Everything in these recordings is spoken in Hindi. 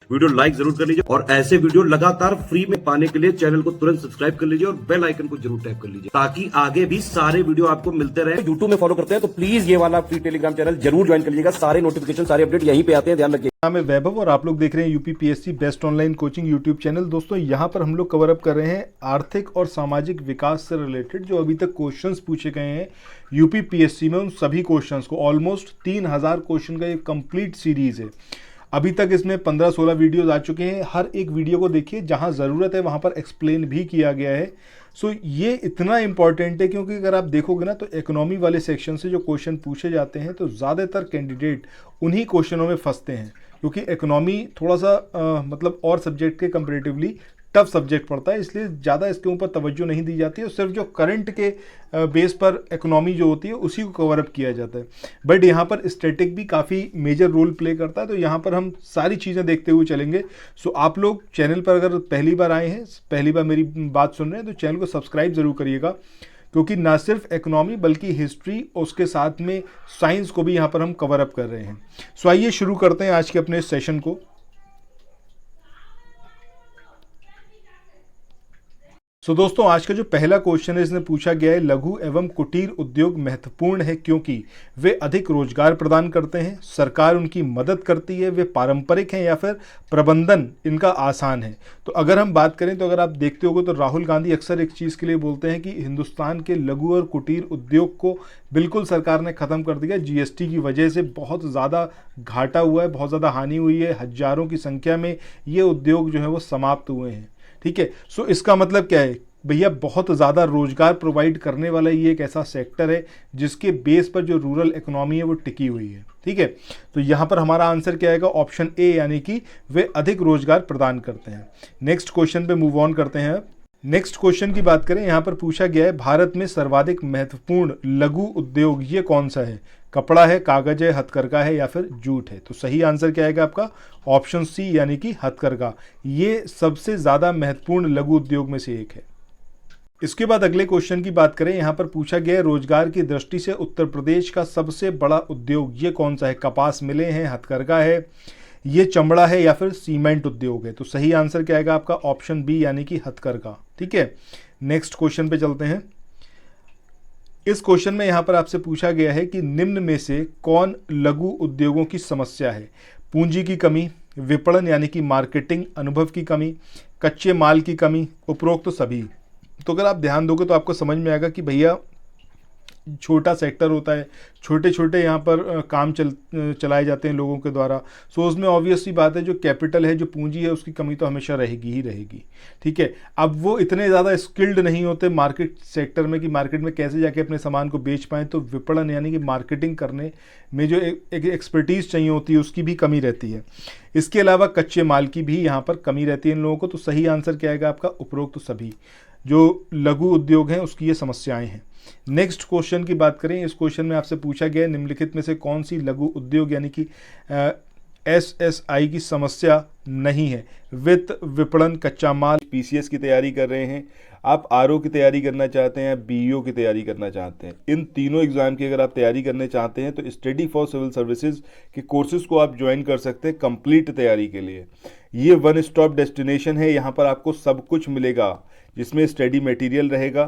वीडियो लाइक जरूर कर लीजिए और ऐसे वीडियो लगातार फ्री में पाने के लिए चैनल को तुरंत सब्सक्राइब कर लीजिए और बेल आइकन को जरूर टैप कर लीजिए ताकि आगे भी सारे वीडियो आपको मिलते रहे। यूट्यूब में फॉलो करते हैं तो प्लीज ये वाला फ्री टेलीग्राम चैनल जरूर ज्वाइन कर लीजिएगा। सारे नोटिफिकेशन सारे अपडेट यहीं पे आते हैं, ध्यान रखिए। नाम है वैभव और आप लोग देख रहे हैं UPPSC best online coaching YouTube channel. दोस्तों यहाँ पर हम लोग कवर अप कर रहे हैं आर्थिक और सामाजिक विकास से रिलेटेड जो अभी तक क्वेश्चंस पूछे गए हैं यूपीपीएससी में, उन सभी क्वेश्चंस को ऑलमोस्ट 3000 क्वेश्चन का एक कंप्लीट सीरीज है। अभी तक इसमें 15-16 वीडियोज आ चुके हैं। हर एक वीडियो को देखिए, जहाँ ज़रूरत है वहाँ पर एक्सप्लेन भी किया गया है। सो ये इतना इंपॉर्टेंट है क्योंकि अगर आप देखोगे ना तो इकोनॉमी वाले सेक्शन से जो क्वेश्चन पूछे जाते हैं तो ज़्यादातर कैंडिडेट उन्हीं क्वेश्चनों में फंसते हैं, क्योंकि इकोनॉमी थोड़ा सा मतलब और सब्जेक्ट के कंपेरेटिवली टफ सब्जेक्ट पड़ता है, इसलिए ज़्यादा इसके ऊपर तवज्जो नहीं दी जाती है। सिर्फ जो करंट के बेस पर इकोनॉमी जो होती है उसी को कवर अप किया जाता है। बट यहाँ पर स्टैटिक भी काफ़ी मेजर रोल प्ले करता है, तो यहाँ पर हम सारी चीज़ें देखते हुए चलेंगे। सो आप लोग चैनल पर अगर पहली बार आए हैं, पहली बार मेरी बात सुन रहे हैं, तो चैनल को सब्सक्राइब ज़रूर करिएगा, क्योंकि ना सिर्फ इकोनॉमी बल्कि हिस्ट्री और उसके साथ में साइंस को भी यहाँ पर हम कवर अप कर रहे हैं। सो आइए शुरू करते हैं आज के अपने सेशन को। तो दोस्तों आज का जो पहला क्वेश्चन है इसने पूछा गया है, लघु एवं कुटीर उद्योग महत्वपूर्ण है क्योंकि वे अधिक रोजगार प्रदान करते हैं, सरकार उनकी मदद करती है, वे पारंपरिक हैं या फिर प्रबंधन इनका आसान है। तो अगर हम बात करें तो अगर आप देखते होगे तो राहुल गांधी अक्सर एक चीज़ के लिए बोलते हैं कि हिंदुस्तान के लघु और कुटीर उद्योग को बिल्कुल सरकार ने ख़त्म कर दिया। जीएसटी की वजह से बहुत ज़्यादा घाटा हुआ है, बहुत ज़्यादा हानि हुई है, हजारों की संख्या में ये उद्योग जो है वो समाप्त हुए हैं। ठीक है, सो इसका मतलब क्या है भैया, बहुत ज़्यादा रोजगार प्रोवाइड करने वाला ये एक ऐसा सेक्टर है जिसके बेस पर जो रूरल इकोनॉमी है वो टिकी हुई है। ठीक है, तो यहाँ पर हमारा आंसर क्या आएगा, ऑप्शन ए, यानी कि वे अधिक रोजगार प्रदान करते हैं। नेक्स्ट क्वेश्चन पे मूव ऑन करते हैं। नेक्स्ट क्वेश्चन की बात करें, यहाँ पर पूछा गया है भारत में सर्वाधिक महत्वपूर्ण लघु उद्योग ये कौन सा है, कपड़ा है, कागज है, हथकरघा है या फिर जूट है। तो सही आंसर क्या आएगा आपका, ऑप्शन सी, यानी कि हथकरघा। ये सबसे ज़्यादा महत्वपूर्ण लघु उद्योग में से एक है। इसके बाद अगले क्वेश्चन की बात करें, यहाँ पर पूछा गया है रोजगार की दृष्टि से उत्तर प्रदेश का सबसे बड़ा उद्योग ये कौन सा है, कपास मिलें हैं, हथकरघा है, ये चमड़ा है या फिर सीमेंट उद्योग है। तो सही आंसर क्या आएगा आपका, ऑप्शन बी, यानी कि हथकरघा। ठीक है, नेक्स्ट क्वेश्चन पे चलते हैं। इस क्वेश्चन में यहाँ पर आपसे पूछा गया है कि निम्न में से कौन लघु उद्योगों की समस्या है, पूंजी की कमी, विपणन यानी कि मार्केटिंग, अनुभव की कमी, कच्चे माल की कमी, उपरोक्त तो सभी। तो अगर आप ध्यान दोगे तो आपको समझ में आएगा कि भैया छोटा सेक्टर होता है, छोटे छोटे यहाँ पर काम चलाए जाते हैं लोगों के द्वारा। सो उसमें ऑब्वियस सी बात है, जो कैपिटल है, जो पूंजी है, उसकी कमी तो हमेशा रहेगी ही रहेगी। ठीक है, अब वो इतने ज़्यादा स्किल्ड नहीं होते मार्केट सेक्टर में कि मार्केट में कैसे जाके अपने सामान को बेच पाएँ, तो विपणन यानी कि मार्केटिंग करने में जो एक एक्सपर्टीज़ चाहिए होती है उसकी भी कमी रहती है। इसके अलावा कच्चे माल की भी यहाँ पर कमी रहती है इन लोगों को। तो सही आंसर क्या आएगा आपका, उपरोक्त सभी जो लघु उद्योग हैं उसकी ये समस्याएं हैं। नेक्स्ट क्वेश्चन की बात करें, इस क्वेश्चन में आपसे पूछा गया है निम्नलिखित में से कौन सी लघु उद्योग यानी कि एसएसआई की समस्या नहीं है, वित्त, विपणन, कच्चा माल। पीसीएस की तैयारी कर रहे हैं, आप आरओ की तैयारी करना चाहते हैं, बीईओ की तैयारी करना चाहते हैं, इन तीनों एग्जाम की अगर आप तैयारी करने चाहते हैं तो स्टडी फॉर सिविल सर्विसेज के कोर्सेज को आप ज्वाइन कर सकते हैं कंप्लीट तैयारी के लिए। ये वन स्टॉप डेस्टिनेशन है, यहाँ पर आपको सब कुछ मिलेगा, जिसमें स्टडी मटेरियल रहेगा,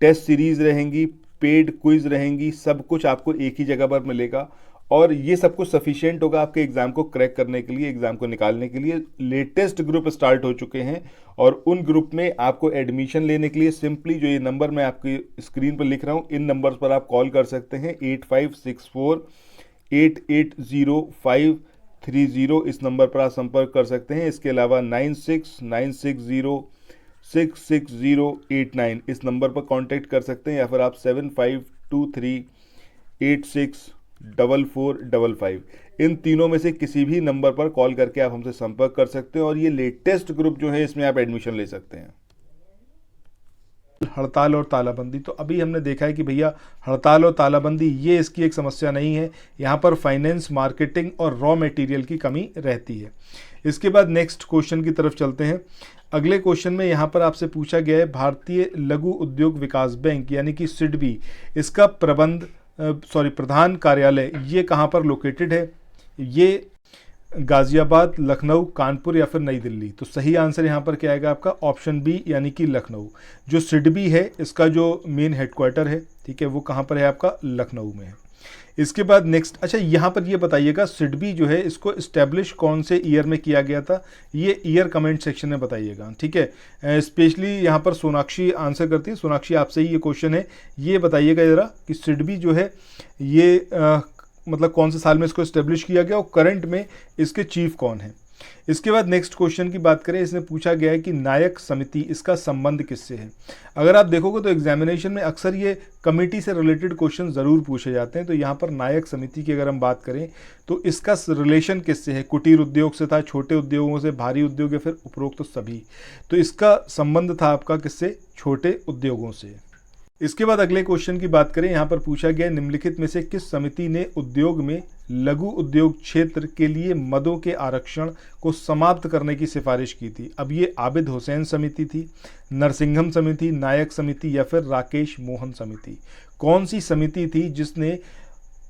टेस्ट सीरीज रहेंगी, पेड क्विज रहेंगी, सब कुछ आपको एक ही जगह पर मिलेगा। और ये सब कुछ सफिशिएंट होगा आपके एग्ज़ाम को क्रैक करने के लिए, एग्ज़ाम को निकालने के लिए। लेटेस्ट ग्रुप स्टार्ट हो चुके हैं और उन ग्रुप में आपको एडमिशन लेने के लिए सिंपली जो ये नंबर मैं आपकी स्क्रीन पर लिख रहा हूँ, इन नंबर्स पर आप कॉल कर सकते हैं। 8564-880530, इस नंबर पर आप संपर्क कर सकते हैं। इसके अलावा 9696066089 इस नंबर पर कांटेक्ट कर सकते हैं, या फिर आप 7523864455 इन तीनों में से किसी भी नंबर पर कॉल करके आप हमसे संपर्क कर सकते हैं और ये लेटेस्ट ग्रुप जो है इसमें आप एडमिशन ले सकते हैं। हड़ताल और तालाबंदी, तो अभी हमने देखा है कि भैया हड़ताल और तालाबंदी ये इसकी एक समस्या नहीं है, यहाँ पर फाइनेंस, मार्केटिंग और रॉ मटेरियल की कमी रहती है। इसके बाद नेक्स्ट क्वेश्चन की तरफ चलते हैं। अगले क्वेश्चन में यहाँ पर आपसे पूछा गया है भारतीय लघु उद्योग विकास बैंक यानी कि सिडबी, इसका प्रधान कार्यालय ये कहाँ पर लोकेटेड है। ये गाजियाबाद, लखनऊ, कानपुर या फिर नई दिल्ली। तो सही आंसर यहाँ पर क्या आएगा आपका ऑप्शन बी यानी कि लखनऊ। जो सिडबी है इसका जो मेन हेडक्वार्टर है, ठीक है, वो कहाँ पर है आपका लखनऊ में है। इसके बाद नेक्स्ट, अच्छा यहाँ पर ये बताइएगा सिडबी जो है इसको इस्टेब्लिश कौन से ईयर में किया गया था, ये ईयर कमेंट सेक्शन में बताइएगा, ठीक है। स्पेशली यहाँ पर सोनाक्षी आंसर करती है, सोनाक्षी आपसे ही ये क्वेश्चन है, ये बताइएगा ज़रा कि सिडबी जो है ये मतलब कौन से साल में इसको इस्टेब्लिश किया गया और करंट में इसके चीफ कौन है। इसके बाद नेक्स्ट क्वेश्चन की बात करें, इसमें पूछा गया है कि नायक समिति, इसका संबंध किससे है। अगर आप देखोगे तो एग्जामिनेशन में अक्सर ये कमेटी से रिलेटेड क्वेश्चन ज़रूर पूछे जाते हैं। तो यहाँ पर नायक समिति की अगर हम बात करें तो इसका रिलेशन किससे है, कुटीर उद्योग से था, छोटे उद्योगों से, भारी उद्योग या फिर उपरोक्त तो सभी। तो इसका संबंध था आपका किससे, छोटे उद्योगों से। इसके बाद अगले क्वेश्चन की बात करें, यहाँ पर पूछा गया निम्नलिखित में से किस समिति ने उद्योग में लघु उद्योग क्षेत्र के लिए मदों के आरक्षण को समाप्त करने की सिफारिश की थी। अब ये आबिद हुसैन समिति थी, नरसिंघम समिति, नायक समिति या फिर राकेश मोहन समिति। कौन सी समिति थी जिसने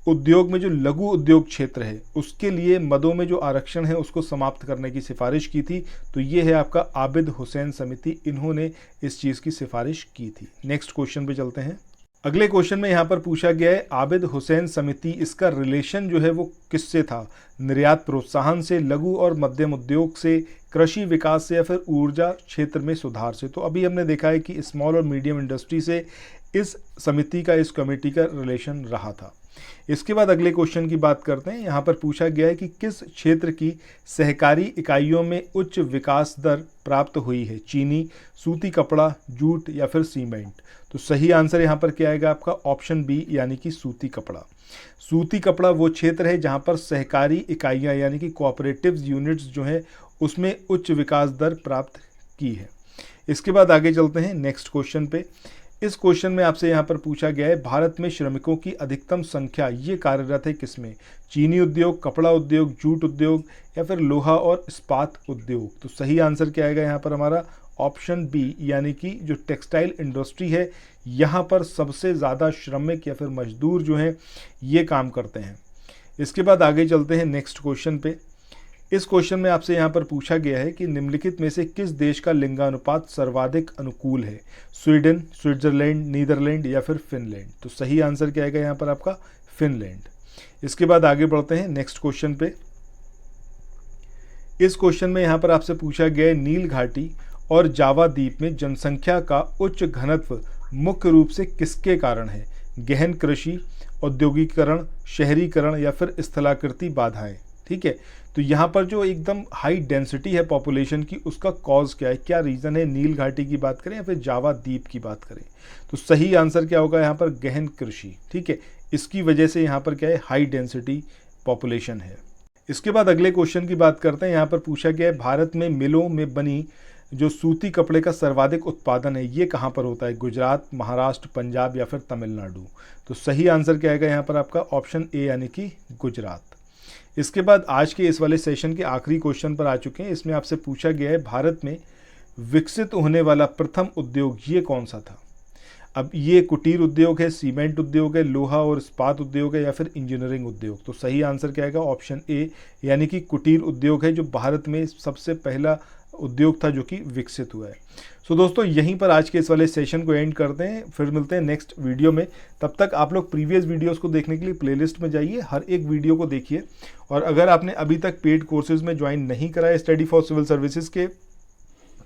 उद्योग में जो लघु उद्योग क्षेत्र है उसके लिए मदों में जो आरक्षण है उसको समाप्त करने की सिफारिश की थी। तो ये है आपका आबिद हुसैन समिति, इन्होंने इस चीज़ की सिफारिश की थी। नेक्स्ट क्वेश्चन पे चलते हैं। अगले क्वेश्चन में यहाँ पर पूछा गया है आबिद हुसैन समिति, इसका रिलेशन जो है वो किससे था, निर्यात प्रोत्साहन से, लघु और मध्यम उद्योग से, कृषि विकास से या फिर ऊर्जा क्षेत्र में सुधार से। तो अभी हमने देखा है कि स्मॉल और मीडियम इंडस्ट्री से इस समिति का, इस कमेटी का रिलेशन रहा था। इसके बाद अगले क्वेश्चन की बात करते हैं। यहाँ पर पूछा गया है कि किस क्षेत्र की सहकारी इकाइयों में उच्च विकास दर प्राप्त हुई है, चीनी, सूती कपड़ा, जूट या फिर सीमेंट। तो सही आंसर यहाँ पर क्या आएगा आपका ऑप्शन बी यानी कि सूती कपड़ा। सूती कपड़ा वो क्षेत्र है जहाँ पर सहकारी इकाइयाँ यानी कि कोऑपरेटिव यूनिट्स जो हैं उसमें उच्च विकास दर प्राप्त की है। इसके बाद आगे चलते हैं नेक्स्ट क्वेश्चन पे। इस क्वेश्चन में आपसे यहाँ पर पूछा गया है भारत में श्रमिकों की अधिकतम संख्या ये कार्यरत है किसमें, चीनी उद्योग, कपड़ा उद्योग, जूट उद्योग या फिर लोहा और इस्पात उद्योग। तो सही आंसर क्या आएगा यहाँ पर हमारा ऑप्शन बी यानी कि जो टेक्सटाइल इंडस्ट्री है यहाँ पर सबसे ज़्यादा श्रमिक या फिर मजदूर जो हैं ये काम करते हैं। इसके बाद आगे चलते हैं नेक्स्ट क्वेश्चन पे। इस क्वेश्चन में आपसे यहाँ पर पूछा गया है कि निम्नलिखित में से किस देश का लिंगानुपात सर्वाधिक अनुकूल है, स्वीडन, स्विट्जरलैंड, नीदरलैंड या फिर फिनलैंड। तो सही आंसर क्या आएगा यहाँ पर आपका फिनलैंड। इसके बाद आगे बढ़ते हैं नेक्स्ट क्वेश्चन पे। इस क्वेश्चन में यहाँ पर आपसे पूछा गया है नील घाटी और जावा द्वीप में जनसंख्या का उच्च घनत्व मुख्य रूप से किसके कारण है, गहन कृषि, औद्योगिकरण, शहरीकरण या फिर स्थलाकृति बाधाएं। ठीक है, तो यहाँ पर जो एकदम हाई डेंसिटी है पॉपुलेशन की उसका कॉज क्या है, क्या रीज़न है, नील घाटी की बात करें या फिर जावा द्वीप की बात करें। तो सही आंसर क्या होगा यहाँ पर गहन कृषि। ठीक है, इसकी वजह से यहाँ पर क्या है हाई डेंसिटी पॉपुलेशन है। इसके बाद अगले क्वेश्चन की बात करते हैं। यहाँ पर पूछा गया है भारत में मिलों में बनी जो सूती कपड़े का सर्वाधिक उत्पादन है ये कहाँ पर होता है, गुजरात, महाराष्ट्र, पंजाब या फिर तमिलनाडु। तो सही आंसर क्या आएगा यहाँ पर आपका ऑप्शन ए यानी कि गुजरात। इसके बाद आज के इस वाले सेशन के आखिरी क्वेश्चन पर आ चुके हैं। इसमें आपसे पूछा गया है भारत में विकसित होने वाला प्रथम उद्योग ये कौन सा था। अब ये कुटीर उद्योग है, सीमेंट उद्योग है, लोहा और इस्पात उद्योग है या फिर इंजीनियरिंग उद्योग। तो सही आंसर क्या आएगा ऑप्शन ए यानी कि कुटीर उद्योग है जो भारत में सबसे पहला उद्योग था जो कि विकसित हुआ है। सो दोस्तों यहीं पर आज के इस वाले सेशन को एंड करते हैं, फिर मिलते हैं नेक्स्ट वीडियो में। तब तक आप लोग प्रीवियस वीडियोस को देखने के लिए प्लेलिस्ट में जाइए, हर एक वीडियो को देखिए। और अगर आपने अभी तक पेड कोर्सेज में ज्वाइन नहीं करा है स्टडी फॉर सिविल सर्विसेज के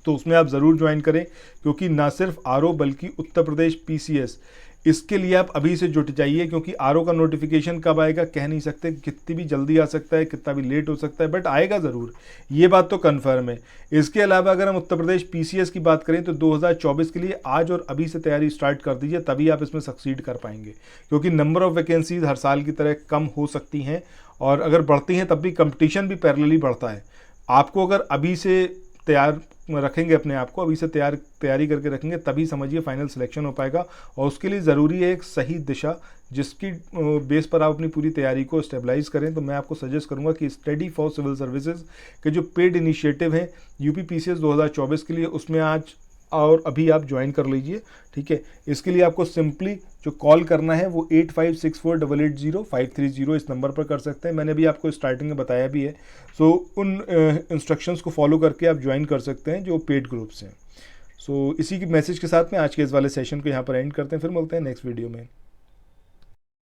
तो उसमें आप ज़रूर ज्वाइन करें, क्योंकि ना सिर्फ आरओ बल्कि उत्तर प्रदेश पीसीएस इसके लिए आप अभी से जुट जाइए, क्योंकि आरओ का नोटिफिकेशन कब आएगा कह नहीं सकते, कितनी भी जल्दी आ सकता है कितना भी लेट हो सकता है, बट आएगा ज़रूर, ये बात तो कन्फर्म है। इसके अलावा अगर हम उत्तर प्रदेश पीसीएस की बात करें तो 2024 के लिए आज और अभी से तैयारी स्टार्ट कर दीजिए, तभी आप इसमें सक्सीड कर पाएंगे, क्योंकि नंबर ऑफ़ वैकेंसीज हर साल की तरह कम हो सकती हैं और अगर बढ़ती हैं तब भी कंपटीशन भी पैरेलली बढ़ता है। आपको अगर अभी से तैयार रखेंगे, अपने आप को अभी से तैयारी करके रखेंगे, तभी समझिए फाइनल सिलेक्शन हो पाएगा। और उसके लिए ज़रूरी है एक सही दिशा, जिसकी बेस पर आप अपनी पूरी तैयारी को स्टेबलाइज करें। तो मैं आपको सजेस्ट करूंगा कि स्टडी फॉर सिविल सर्विसेज के जो पेड इनिशिएटिव हैं यूपी पीसीएस 2024 के लिए, उसमें आज और अभी आप ज्वाइन कर लीजिए, ठीक है। इसके लिए आपको सिंपली जो कॉल करना है वो 8564880530 इस नंबर पर कर सकते हैं। मैंने अभी आपको स्टार्टिंग में बताया भी है। सो उन इंस्ट्रक्शंस को फॉलो करके आप ज्वाइन कर सकते हैं जो पेड ग्रुप्स हैं। सो इसी के मैसेज के साथ में आज के इस वाले सेशन को यहाँ पर एंड करते हैं, फिर मिलते हैं नेक्स्ट वीडियो में।